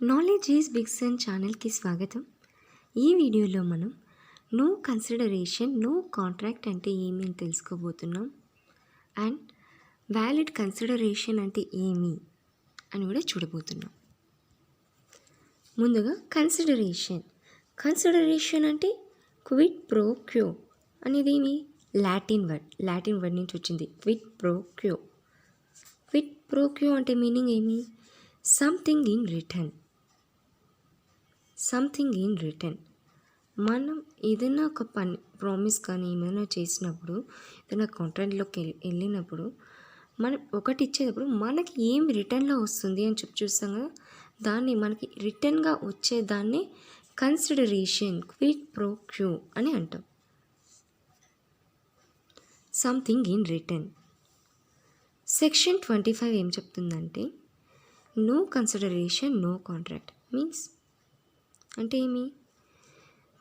Knowledge is బిగ్సన్ ఛానల్కి స్వాగతం. ఈ వీడియోలో మనం నో కన్సిడరేషన్ నో కాంట్రాక్ట్ అంటే ఏమి అని తెలుసుకోబోతున్నాం. అండ్ వ్యాలిడ్ కన్సిడరేషన్ అంటే ఏమి అని కూడా చూడబోతున్నాం. ముందుగా కన్సిడరేషన్ అంటే క్విడ్ ప్రో క్యో అనేది ఏమి లాటిన్ వర్డ్ నుంచి వచ్చింది. క్విడ్ ప్రో క్యో అంటే మీనింగ్ ఏమి? Something in return. మనం ఏదైనా ఒక పని ప్రామిస్ కానీ ఏమైనా చేసినప్పుడు, ఏదైనా కాంట్రాక్ట్లోకి వెళ్ళినప్పుడు మనం ఒకటి ఇచ్చేటప్పుడు మనకి ఏం రిటర్న్లో వస్తుంది అని చూస్తాం కదా, దాన్ని మనకి రిటర్న్గా వచ్చేదాన్ని కన్సిడరేషన్ క్విడ్ ప్రో క్యో అని అంటాం. Something in return. సెక్షన్ 25 ఏం చెప్తుందంటే no consideration no contract means అంటే ఏమి?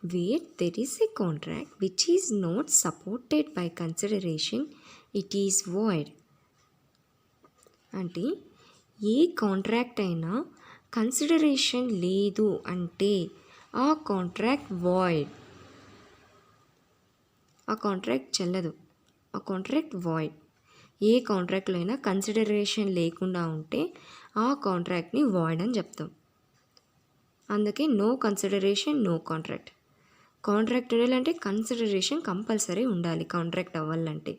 Where there is a contract which is not supported by consideration it is void. అంటే ఏ కాంట్రాక్ట్ అయినా కన్సిడరేషన్ లేదు అంటే ఆ కాంట్రాక్ట్ వాయిడ్, ఆ కాంట్రాక్ట్ చెల్లదు, ఆ కాంట్రాక్ట్ వాయిడ్. ఏ కాంట్రాక్ట్లో అయినా కన్సిడరేషన్ లేకుండా ఉంటే ఆ కాంట్రాక్ట్ని వాయిడ్ అని చెప్తాం. అందుకే no consideration no contract. Contract ఉండాలంటే కన్సిడరేషన్ కంపల్సరీ ఉండాలి కాంట్రాక్ట్ అవ్వాలంటే.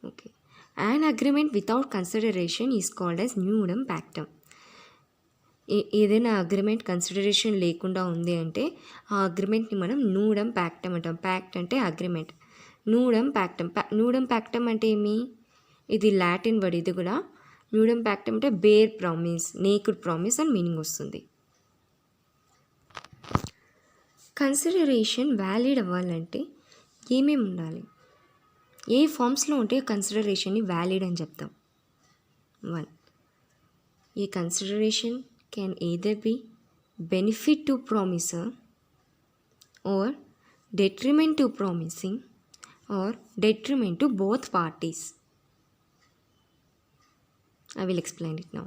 Okay. An agreement without consideration is called as nudum pactum. ఏదైనా అగ్రిమెంట్ కన్సిడరేషన్ లేకుండా ఉంది అంటే ఆ అగ్రిమెంట్ని మనం న్యూడమ్ ప్యాక్టమ్ అంటాం. ప్యాక్ట్ అంటే అగ్రిమెంట్. న్యూడమ్ ప్యాక్టమ్ అంటే ఏమి? ఇది లాటిన్ వర్డ్. ఇది కూడా న్యూడమ్ ప్యాక్టమ్ అంటే బేర్ ప్రామిస్, నేకుడ్ ప్రామిస్ అని మీనింగ్ వస్తుంది. కన్సిడరేషన్ వ్యాలిడ్ అవ్వాలంటే ఏమేమి ఉండాలి? ఏ ఫామ్స్లో ఉంటే కన్సిడరేషన్ని వ్యాలిడ్ అని చెప్తాం? 1. A consideration can either be benefit to promisor or detriment to promising or detriment to both parties. I will explain it now.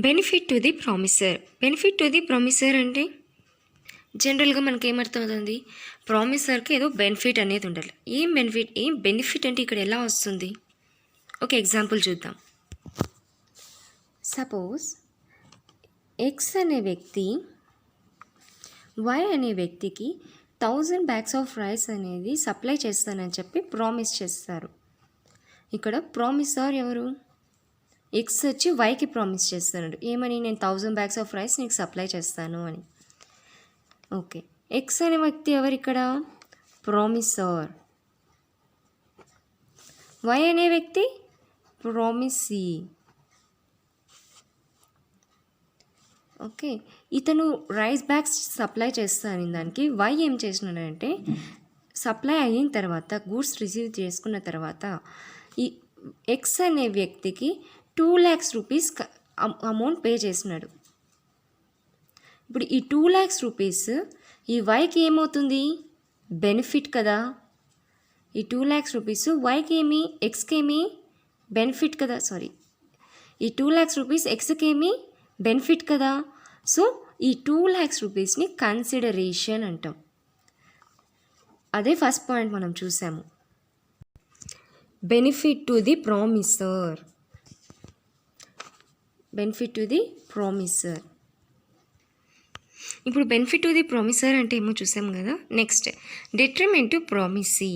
Benefit to the promisor అంటే జనరల్గా మనకి ఏమర్థమవుతుంది? ప్రామిసర్కి ఏదో బెనిఫిట్ అనేది ఉండాలి. ఏం బెనిఫిట్ అంటే ఇక్కడ ఎలా వస్తుంది? ఒక ఎగ్జాంపుల్ చూద్దాం. సపోజ్ ఎక్స్ అనే వ్యక్తి వై అనే వ్యక్తికి 1000 bags ఆఫ్ రైస్ అనేది సప్లై చేస్తానని చెప్పి ప్రామిస్ చేస్తారు. ఇక్కడ ప్రామిసర్ ఎవరు? ఎక్స్ వచ్చి వైకి ప్రామిస్ చేస్తున్నాడు. ఏమని? నేను 1000 bags ఆఫ్ రైస్ నీకు సప్లై చేస్తాను అని. ఓకే. ఎక్స్ అనే వ్యక్తి ఎవరు ఇక్కడ? ప్రామిసర్. వై అనే వ్యక్తి ప్రామిసీ. ఓకే. ఇతను రైస్ బ్యాగ్స్ సప్లై చేస్తాను దానికి వై ఏం చేసినాడంటే సప్లై అయిన తర్వాత, గూడ్స్ రిసీవ్ చేసుకున్న తర్వాత ఈ ఎక్స్ అనే వ్యక్తికి 2 lakhs రూపీస్ అమౌంట్ పే చేసినాడు. ఇప్పుడు ఈ 2 lakhs రూపీస్ ఈ వైకి ఏమవుతుంది? బెనిఫిట్ కదా. ఈ 2 lakhs రూపీస్ వైకి ఏమి? ఎక్స్కి ఏమి? బెనిఫిట్ కదా. ఈ 2 lakhs రూపీస్ ఎక్స్కి ఏమి? బెనిఫిట్ కదా. సో ఈ 2 lakhs రూపీస్ని కన్సిడరేషన్ అంటాం. అదే ఫస్ట్ పాయింట్ మనం చూసాము. Benefit to the promisor. ఇప్పుడు బెనిఫిట్ టు ది ప్రామిసర్ అంటే ఏమో చూసాం కదా. Next detriment to promisee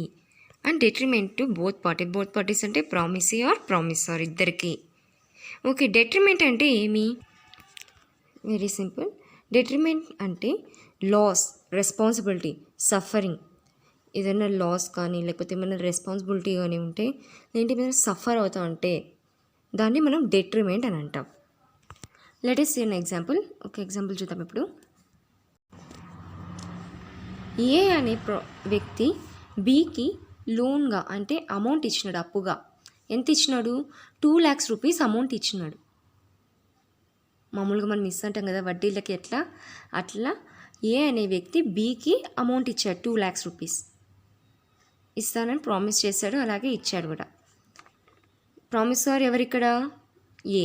and detriment to both parties అంటే ప్రామిసీ ఆర్ ప్రామిసర్ ఇద్దరికి. ఓకే. డెట్రిమెంట్ అంటే ఏమి? Very simple. డెట్రిమెంట్ అంటే లాస్, రెస్పాన్సిబిలిటీ, సఫరింగ్. ఏదైనా లాస్ కానీ లేకపోతే ఏమైనా రెస్పాన్సిబిలిటీ కానీ ఉంటే దేంటి మీద సఫర్ అవుతా ఉంటే దాన్ని మనం డెట్రిమెంట్ అని అంటాం. Let us see an example. ఒక ఎగ్జాంపుల్ చూద్దాం ఇప్పుడు. ఏ అనే వ్యక్తి బికి లోన్గా అంటే అమౌంట్ ఇచ్చినాడు, అప్పుగా. ఎంత ఇచ్చినాడు? 2 lakhs రూపీస్ అమౌంట్ ఇచ్చినాడు. మామూలుగా మనం ఇస్తుంటాం కదా వడ్డీలకి, అట్లా ఏ అనే వ్యక్తి బికి అమౌంట్ ఇచ్చాడు. 2 lakhs రూపీస్ ఇస్తానని ప్రామిస్ చేశాడు, అలాగే ఇచ్చాడు కూడా. ప్రామిసర్ ఎవరిక్కడ? ఏ.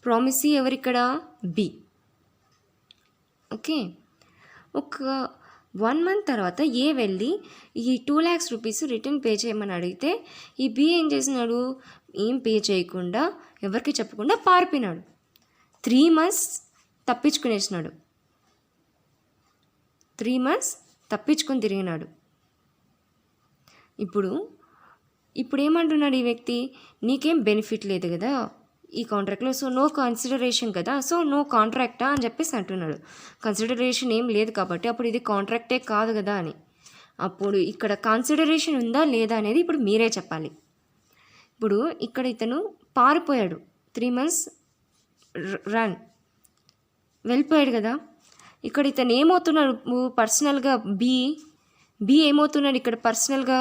ప్రామిసీ ఎవరిక్కడ? బి. ఓకే. ఒక 1 మంత్ తర్వాత ఏ వెళ్ళి ఈ 2 lakhs రూపీస్ రిటర్న్ పే చేయమని అడిగితే ఈ బి ఏం చేసినాడు? ఏం పే చేయకుండా ఎవరికి చెప్పకుండా పారిపోయినాడు. 3 months తప్పించుకునేసినాడు. 3 months తప్పించుకొని తిరిగినాడు. ఇప్పుడు ఏమంటున్నాడు ఈ వ్యక్తి? నీకేం బెనిఫిట్ లేదు కదా ఈ కాంట్రాక్ట్లో, సో నో కన్సిడరేషన్ కదా, సో నో కాంట్రాక్టా అని చెప్పేసి అంటున్నాడు. కన్సిడరేషన్ ఏం లేదు కాబట్టి అప్పుడు ఇది కాంట్రాక్టే కాదు కదా అని. అప్పుడు ఇక్కడ కన్సిడరేషన్ ఉందా లేదా అనేది ఇప్పుడు మీరే చెప్పాలి. ఇప్పుడు ఇక్కడ ఇతను పారిపోయాడు, 3 months రన్ వెళ్ళిపోయాడు కదా. ఇక్కడ ఇతను ఏమవుతున్నాడు పర్సనల్గా? బి ఏమవుతున్నాడు ఇక్కడ పర్సనల్గా?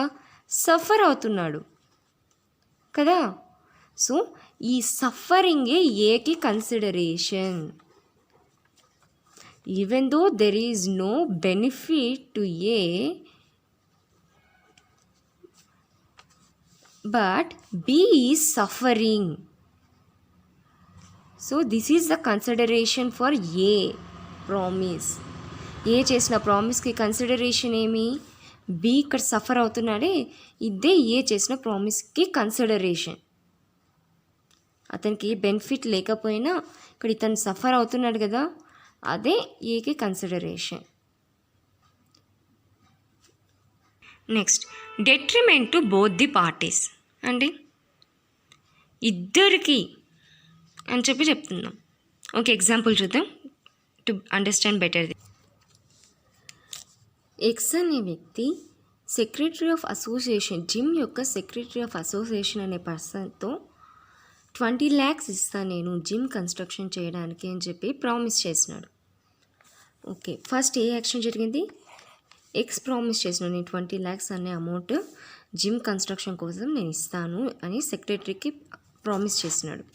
సఫర్ అవుతున్నాడు కదా. సో ఈ సఫరింగే ఏకి consideration. Even though there is no benefit to A, but B is suffering. So this is the consideration for A promise. A చేసిన ప్రామిస్కి కన్సిడరేషన్ ఏమి? బి ఇక్కడ సఫర్ అవుతున్నాడే, ఇదే ఏ చేసిన ప్రామిస్కి కన్సిడరేషన్. అతనికి బెనిఫిట్ లేకపోయినా ఇక్కడ ఇతను సఫర్ అవుతున్నాడు కదా, అదే ఏకి consideration. Next, detriment to both the parties అండి, ఇద్దరికి అని చెప్తున్నాం. ఒక ఎగ్జాంపుల్ చూద్దాం టు అండర్స్టాండ్ బెటర్. ఎక్స్ అనే వ్యక్తి సెక్రటరీ ఆఫ్ అసోసియేషన్, జిమ్ యొక్క సెక్రటరీ ఆఫ్ అసోసియేషన్ అనే పర్సన్తో 20 lakhs ఇస్తాను నేను జిమ్ కన్స్ట్రక్షన్ చేయడానికి అని చెప్పి ప్రామిస్ చేసినాడు. ఓకే, ఫస్ట్ ఏ యాక్షన్ జరిగింది? ఎక్స్ ప్రామిస్ చేసినాడు, నేను 20 lakhs అనే అమౌంట్ జిమ్ కన్స్ట్రక్షన్ కోసం నేను ఇస్తాను అని సెక్రటరీకి ప్రామిస్ చేసినాడు.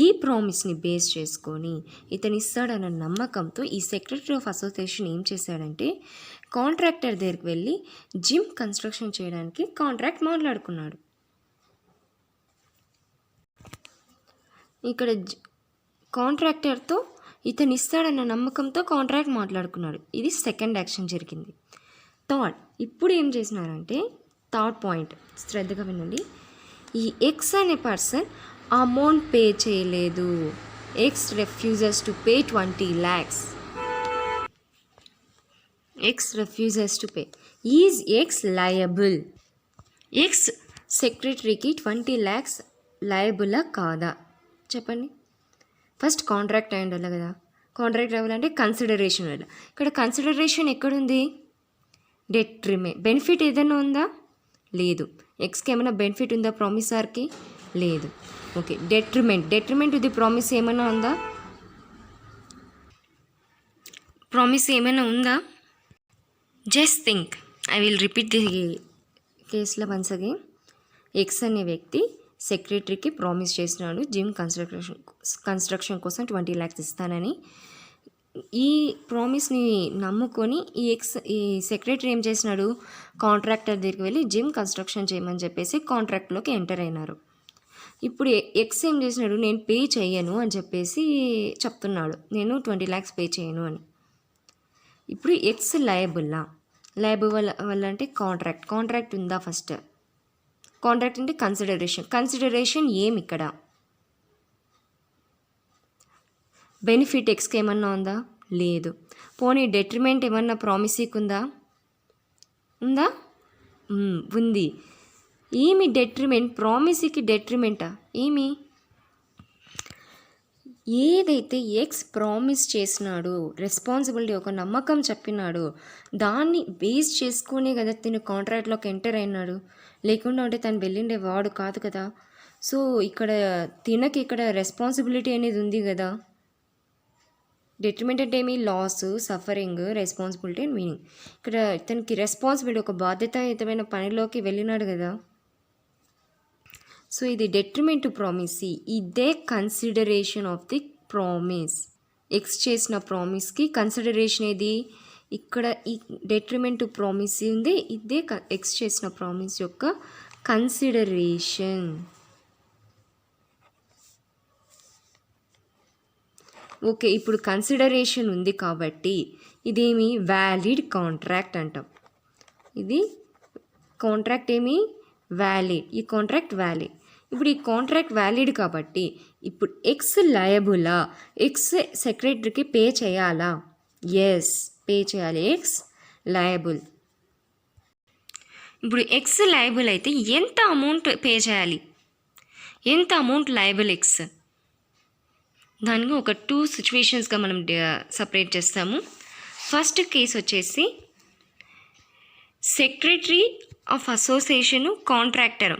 ఈ ప్రామిస్ని బేస్ చేసుకొని ఇతను ఇస్తాడన్న నమ్మకంతో ఈ సెక్రటరీ ఆఫ్ అసోసియేషన్ ఏం చేశాడంటే కాంట్రాక్టర్ దగ్గరికి వెళ్ళి జిమ్ కన్స్ట్రక్షన్ చేయడానికి కాంట్రాక్ట్ మాట్లాడుకున్నాడు. ఇక్కడ కాంట్రాక్టర్తో ఇతను ఇస్తాడన్న నమ్మకంతో కాంట్రాక్ట్ మాట్లాడుకున్నాడు. ఇది సెకండ్ యాక్షన్ జరిగింది. థర్డ్, ఇప్పుడు ఏం చేసినారంటే థర్డ్ పాయింట్ శ్రద్ధగా వినండి. ఈ ఎక్స్ అనే పర్సన్ అమౌంట్ పే చేయలేదు. X refuses to pay 20 lakhs. X refuses to pay. Is X liable? X సెక్రటరీకి 20 lakhs లయబులా కాదా చెప్పండి. ఫస్ట్ కాంట్రాక్ట్ అయి ఉండాలి కదా. కాంట్రాక్ట్ అవ్వాలంటే కన్సిడరేషన్ ఉండాలి. ఇక్కడ కన్సిడరేషన్ ఎక్కడుంది? డెట్రిమెంట్. బెనిఫిట్ ఏదైనా ఉందా? లేదు. ఎక్స్కి ఏమైనా బెనిఫిట్ ఉందా ప్రామిసార్కి? లేదు. ఓకే, డెట్రిమెంట్ ఇది ప్రామిస్ ఏమైనా ఉందా? ప్రామిస్ ఏమైనా ఉందా? Just think, I will repeat the కేసులో వన్స్ అగైన్. ఎక్స్ అనే వ్యక్తి సెక్రటరీకి ప్రామిస్ చేసినాడు జిమ్ కన్స్ట్రక్షన్ కోసం 20 lakhs ఇస్తానని. ఈ ప్రామిస్ని నమ్ముకొని ఈ సెక్రటరీ ఏం చేసినాడు? కాంట్రాక్టర్ దగ్గరికి వెళ్ళి జిమ్ కన్స్ట్రక్షన్ చేయమని చెప్పేసి కాంట్రాక్ట్లోకి ఎంటర్ అయినారు. ఇప్పుడు ఎక్స్ ఏం చేసినాడు? నేను పే చేయను అని చెప్పేసి చెప్తున్నాడు, నేను 20 lakhs పే చేయను అని. ఇప్పుడు ఎక్స్ లయబుల్ వల్ల అంటే కాంట్రాక్ట్ ఉందా? ఫస్ట్ కాంట్రాక్ట్ అంటే కన్సిడరేషన్ ఏమి ఇక్కడ? బెనిఫిట్ ఎక్స్కి ఏమన్నా ఉందా? లేదు. పోనీ డెట్రిమెంట్ ఏమన్నా ప్రామిసీకి ఉందా? ఉంది. ఏమి డెట్రిమెంట్? ప్రామిసీకి డెట్రిమెంటా ఏమి? ఏదైతే ఎక్స్ ప్రామిస్ చేసినాడు, రెస్పాన్సిబిలిటీ ఒక నమ్మకం చెప్పినాడు, దాన్ని బేస్ చేసుకునే కదా తను కాంట్రాక్ట్లోకి ఎంటర్ అయినాడు. లేకుండా ఉంటే తను వెళ్ళిండే వాడు కాదు కదా. సో ఇక్కడ రెస్పాన్సిబిలిటీ అనేది ఉంది కదా. డెట్రిమెంట్ అంటే ఏమి? Loss, suffering, responsibility and meaning. ఇక్కడ తనకి రెస్పాన్సిబిలిటీ, ఒక బాధ్యతాయుతమైన పనిలోకి వెళ్ళినాడు కదా. సో ఇది డెట్రిమెంట్ టు ప్రామిసీ, ఇదే consideration of the promise. X చేసిన ప్రామిస్కి కన్సిడరేషన్ ఏది? ఇక్కడ ఈ డెట్రిమెంట్ టు ప్రామిసీ ఉంది, ఇదే ఎక్స్ చేసిన ప్రామిస్ యొక్క కన్సిడరేషన్. ఓకే, ఇప్పుడు కన్సిడరేషన్ ఉంది కాబట్టి ఇదేమి వ్యాలిడ్ కాంట్రాక్ట్ అంటాం. ఇది కాంట్రాక్ట్ ఏమి వ్యాలిడ్, ఈ కాంట్రాక్ట్ వ్యాలిడ్. ఇప్పుడు ఈ కాంట్రాక్ట్ వ్యాలిడ్ కాబట్టి ఇప్పుడు ఎక్స్ లయబులా, ఎక్స్ సెక్రటరీకి పే చేయాలా? ఎస్, పే చేయాలి. X liable. ఇప్పుడు ఎక్స్ లయబుల్ అయితే ఎంత అమౌంట్ పే చేయాలి? ఎంత అమౌంట్ లయబుల్ ఎక్స్? దానికి ఒక 2 సిచ్యువేషన్స్గా మనం సపరేట్ చేస్తాము. ఫస్ట్ కేసు వచ్చేసి సెక్రటరీ ఆఫ్ అసోసియేషన్, కాంట్రాక్టర్,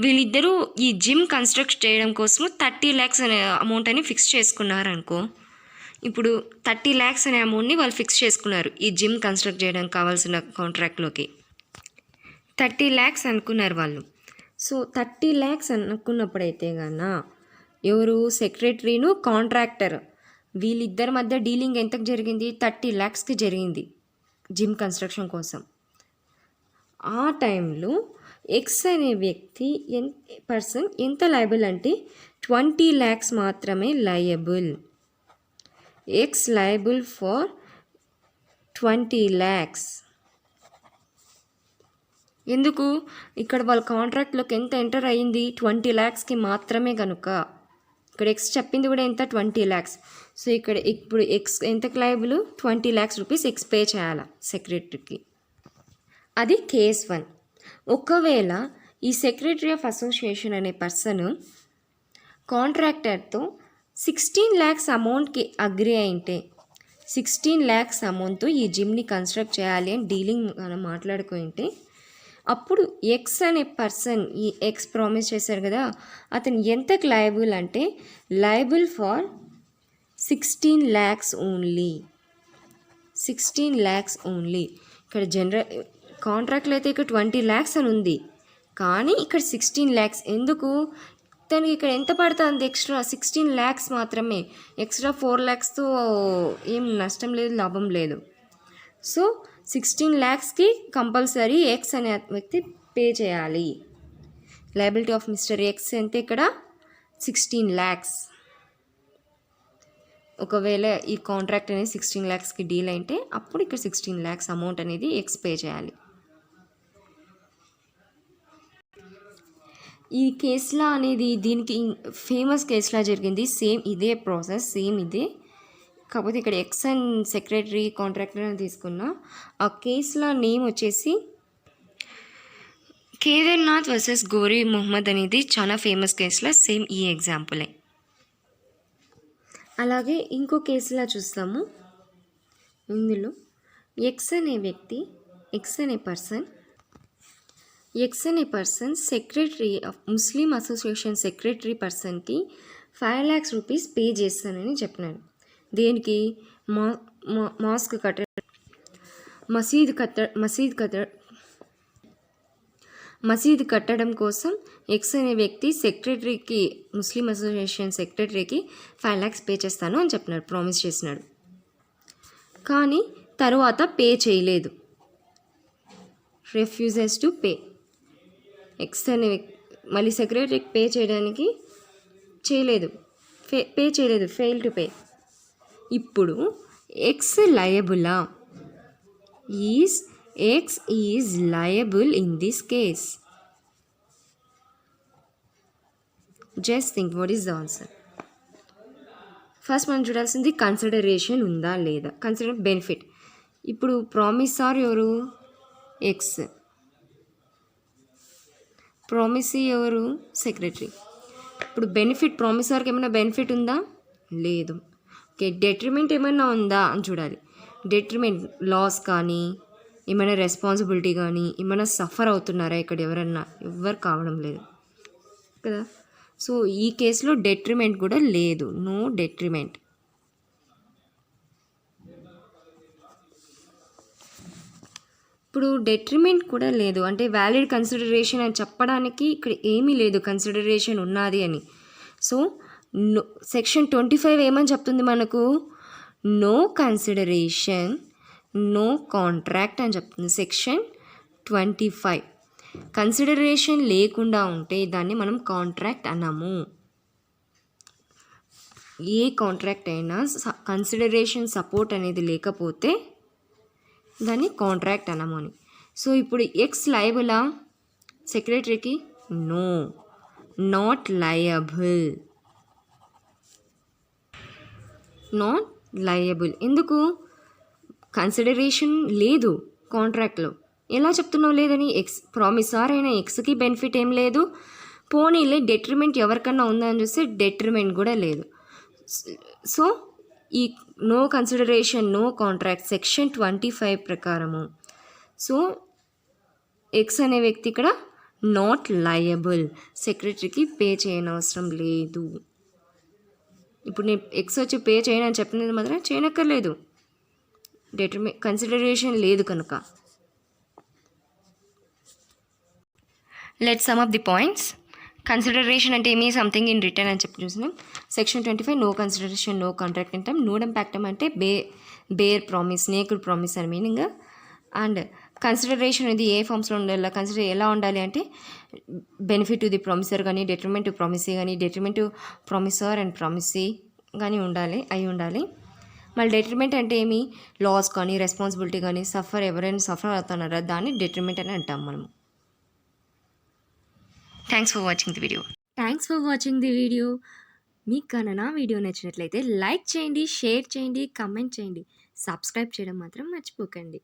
వీళ్ళిద్దరూ ఈ జిమ్ కన్స్ట్రక్ట్ చేయడం కోసము 30 lakhs అనే అమౌంట్ అని ఫిక్స్ చేసుకున్నారనుకో. ఇప్పుడు 30 lakhs అనే అమౌంట్ని వాళ్ళు ఫిక్స్ చేసుకున్నారు ఈ జిమ్ కన్స్ట్రక్ట్ చేయడానికి కావాల్సిన కాంట్రాక్ట్లోకి. 30 lakhs అనుకున్నారు వాళ్ళు. సో 30 lakhs అనుకున్నప్పుడైతే గాన ఎవరు, సెక్రటరీను కాంట్రాక్టర్, వీళ్ళిద్దరి మధ్య డీలింగ్ ఎంతకు జరిగింది? 30 lakhsకి జరిగింది జిమ్ కన్స్ట్రక్షన్ కోసం. ఆ టైంలో ఎక్స్ అనే వ్యక్తి పర్సన్ ఎంత లయబుల్ అంటే 20 lakhs మాత్రమే liable. X liable for 20 lakhs. ఎందుకు? ఇక్కడ వాళ్ళ కాంట్రాక్ట్లోకి ఎంత ఎంటర్ అయ్యింది? 20 lakhsకి మాత్రమే కనుక. ఇక్కడ ఎక్స్ చెప్పింది కూడా ఎంత? 20 lakhs. సో ఇక్కడ ఇప్పుడు ఎక్స్ ఎంతకు liable? 20 lakhs rupees X pay చేయాలా సెక్రటరీకి. అది కేస్ 1. ఒకవేళ ఈ సెక్రటరీ ఆఫ్ అసోసియేషన్ అనే పర్సన్ కాంట్రాక్టర్తో 16 lakhs అమౌంట్కి అగ్రి అయింటే, 16 lakhs అమౌంట్తో ఈ జిమ్ని కన్స్ట్రక్ట్ చేయాలి అని డీలింగ్ మనం మాట్లాడుకుంటే, అప్పుడు ఎక్స్ అనే పర్సన్, ఈ ఎక్స్ ప్రామిస్ చేశారు కదా, అతను ఎంతకు లయబుల్ అంటే liable for 16 lakhs only. 16 lakhs only. ఇక్కడ కాంట్రాక్ట్లో అయితే ఇక్కడ 20 lakhs అని ఉంది, కానీ ఇక్కడ 16 lakhs. ఎందుకు? తనకి ఇక్కడ ఎంత పడుతుంది ఎక్స్ట్రా? 16 lakhs మాత్రమే. ఎక్స్ట్రా 4 lakhsతో ఏం నష్టం లేదు, లాభం లేదు. సో 16 lakhsకి కంపల్సరీ ఎక్స్ అనే వ్యక్తి పే చేయాలి. లయబిలిటీ ఆఫ్ మిస్టర్ ఎక్స్ అంటే ఇక్కడ 16 lakhs. ఒకవేళ ఈ కాంట్రాక్ట్ అనేది 16 lakhsకి డీల్ అయితే అప్పుడు ఇక్కడ 16 lakhs అమౌంట్ అనేది ఎక్స్ పే చేయాలి. ఈ కేసులా అనేది దీనికి ఫేమస్ కేసులా జరిగింది. సేమ్ ఇదే ప్రాసెస్, సేమ్ ఇదే. కాకపోతే ఇక్కడ ఎక్స్ అండ్ సెక్రటరీ కాంట్రాక్టర్ అని తీసుకున్నా. ఆ కేసులో నేమ్ వచ్చేసి కేదార్నాథ్ వర్సెస్ గోరీ మొహమ్మద్ అనేది చాలా ఫేమస్ కేసులో సేమ్ ఈ ఎగ్జాంపులే. అలాగే ఇంకో కేసులా చూస్తాము. ఇందులో ఎక్స్ అనే వ్యక్తి, ఎక్స్ అనే person secretary of Muslim association secretary పర్సన్కి 5 lakhs రూపీస్ పే చేస్తానని చెప్పినాడు. దేనికి? మాస్క్ మసీద్ కట్టడం కోసం ఎక్స్ అనే వ్యక్తి సెక్రటరీకి, ముస్లిం అసోసియేషన్ సెక్రటరీకి 5 lakhs పే చేస్తాను అని చెప్పినాడు, ప్రామిస్ చేసినాడు. కానీ తర్వాత పే చేయలేదు. Refuses to pay. ఎక్స్ అనే మళ్ళీ సెక్రటరీకి పే చేయడానికి పే చేయలేదు, ఫెయిల్ టు పే. ఇప్పుడు ఎక్స్ లయబులా? X is liable in this case. Just think what is the answer. First మనం చూడాల్సింది కన్సిడరేషన్ ఉందా లేదా, బెనిఫిట్. ఇప్పుడు ప్రామిసార్ ఎవరు? ఎక్స్. ప్రామిసీ ఎవరు? సెక్రటరీ. ఇప్పుడు బెనిఫిట్, ప్రామిసార్కి ఏమైనా బెనిఫిట్ ఉందా? లేదు. ఓకే, డెట్రిమెంట్ ఏమైనా ఉందా అని చూడాలి. డెట్రిమెంట్, లాస్ కానీ ఏమైనా రెస్పాన్సిబిలిటీ కానీ ఏమైనా సఫర్ అవుతున్నారా ఇక్కడ ఎవరన్నా? ఎవ్వరు కావడం లేదు కదా. సో ఈ కేసులో డెట్రిమెంట్ కూడా లేదు, నో డెట్రిమెంట్. ఇప్పుడు డెట్రిమెంట్ కూడా లేదు అంటే వ్యాలిడ్ కన్సిడరేషన్ అని చెప్పడానికి ఇక్కడ ఏమీ లేదు కన్సిడరేషన్ ఉన్నది అని. సో సెక్షన్ 25 ఏమని చెప్తుంది మనకు? నో కన్సిడరేషన్, నో కాంట్రాక్ట్ అని చెప్తుంది సెక్షన్ 25. కన్సిడరేషన్ లేకుండా ఉంటే దాన్ని మనం కాంట్రాక్ట్ అన్నాము. ఏ కాంట్రాక్ట్ అయినా కన్సిడరేషన్ సపోర్ట్ అనేది లేకపోతే దాన్ని కాంట్రాక్ట్ అనమని. సో ఇప్పుడు ఎక్స్ లయబులా సెక్రటరీకి? No, not liable. Not liable. ఎందుకు? కన్సిడరేషన్ లేదు కాంట్రాక్ట్లో. ఎలా చెప్తున్నావు లేదని? ఎక్స్ ప్రామిసార్ అయిన ఎక్స్కి బెనిఫిట్ ఏం లేదు. పోనీలే డెట్రిమెంట్ ఎవరికన్నా ఉందని చూస్తే డెట్రిమెంట్ కూడా లేదు. సో ఈ no consideration no contract section 25 ప్రకారము సో ఎక్స్ అనే వ్యక్తి ఇక్కడ నాట్ లయబుల్, సెక్రటరీకి పే చేయనవసరం లేదు. ఇప్పుడు నేను ఎక్స్ వచ్చి పే చేయనని చెప్పినది మాత్రం చేయనక్కర్లేదు, కన్సిడరేషన్ లేదు కనుక. Let's sum of the points. Consideration అంటే ఏమీ సంథింగ్ ఇన్ రిటర్న్ అని చెప్పి చూసినాం. Section 25 no consideration no contract అంటాం. నూడెం ప్యాక్టమ్ అంటే బేర్ ప్రామిస్, నేకుడ్ ప్రామిస్ అని మీనింగ్. అండ్ కన్సిడరేషన్ అనేది ఏ ఫామ్స్లో ఉండాలి, కన్సిడర్ ఎలా ఉండాలి అంటే బెనిఫిట్ టు ది ప్రామిసర్ కానీ డెట్రిమెంట్ టు ప్రామిసీ కానీ detriment to promisor and promisee కానీ అయి ఉండాలి. మళ్ళీ డెట్రిమెంట్ అంటే ఏమి, లాస్ కానీ రెస్పాన్సిబిలిటీ కానీ ఎవరైనా సఫర్ అవుతున్నారా దాన్ని డెట్రిమెంట్ అని అంటాం మనము. Thanks for watching the video. మీకు కన్నా నా వీడియో నచ్చినట్లయితే లైక్ చేయండి, షేర్ చేయండి, కమెంట్ చేయండి, సబ్స్క్రైబ్ చేయడం మాత్రం మర్చిపోకండి.